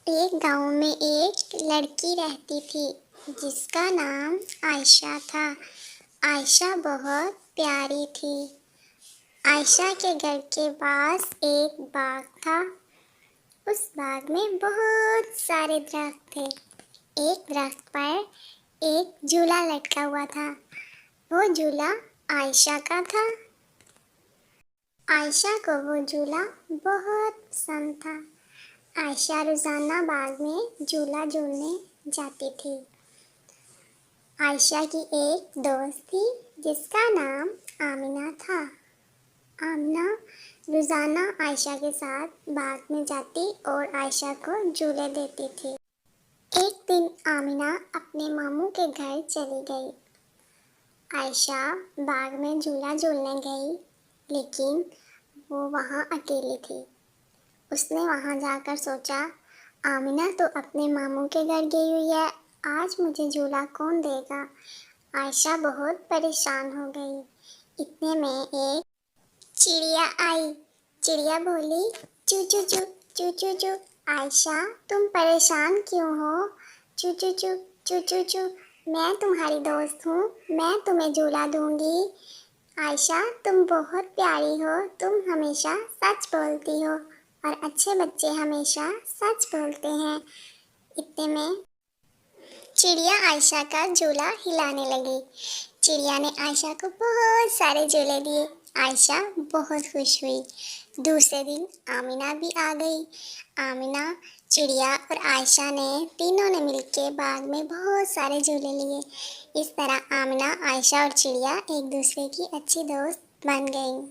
ایک گاؤں میں ایک لڑکی رہتی تھی جس کا نام عائشہ تھا۔ عائشہ بہت پیاری تھی۔ عائشہ کے گھر کے پاس ایک باغ تھا۔ اس باغ میں بہت سارے درخت تھے۔ ایک درخت پر ایک جھولا لٹکا ہوا تھا۔ وہ جھولا عائشہ کا تھا۔ عائشہ کو وہ جھولا بہت پسند تھا۔ عائشہ روزانہ باغ میں جھولا جھولنے جاتی تھی۔ عائشہ کی ایک دوست تھی جس کا نام آمنہ تھا۔ آمنہ روزانہ عائشہ کے ساتھ باغ میں جاتی اور عائشہ کو جھولے دیتی تھی۔ ایک دن آمنہ اپنے ماموں کے گھر چلی گئی۔ عائشہ باغ میں جھولا جھولنے گئی لیکن وہ وہاں اکیلی تھی۔ اس نے وہاں جا کر سوچا، آمنہ تو اپنے ماموں کے گھر گئی ہوئی ہے، آج مجھے جھولا کون دے گا؟ عائشہ بہت پریشان ہو گئی۔ اتنے میں ایک چڑیا آئی۔ چڑیا بولی، چو چو چو چو چو چو۔ عائشہ تم پریشان کیوں ہو؟ چو چو چو چو چو چو۔ میں تمہاری دوست ہوں، میں تمہیں جھولا دوں گی۔ عائشہ تم بہت پیاری ہو، تم ہمیشہ سچ بولتی ہو اور اچھے بچے ہمیشہ سچ بولتے ہیں۔ اتنے میں چڑیا عائشہ کا جھولا ہلانے لگی۔ چڑیا نے عائشہ کو بہت سارے جھولے دیے۔ عائشہ بہت خوش ہوئی۔ دوسرے دن آمنہ بھی آ گئی۔ آمنہ، چڑیا اور عائشہ نے تینوں نے مل کے باغ میں بہت سارے جھولے لیے۔ اس طرح آمنہ، عائشہ اور چڑیا ایک دوسرے کی اچھی دوست بن گئیں۔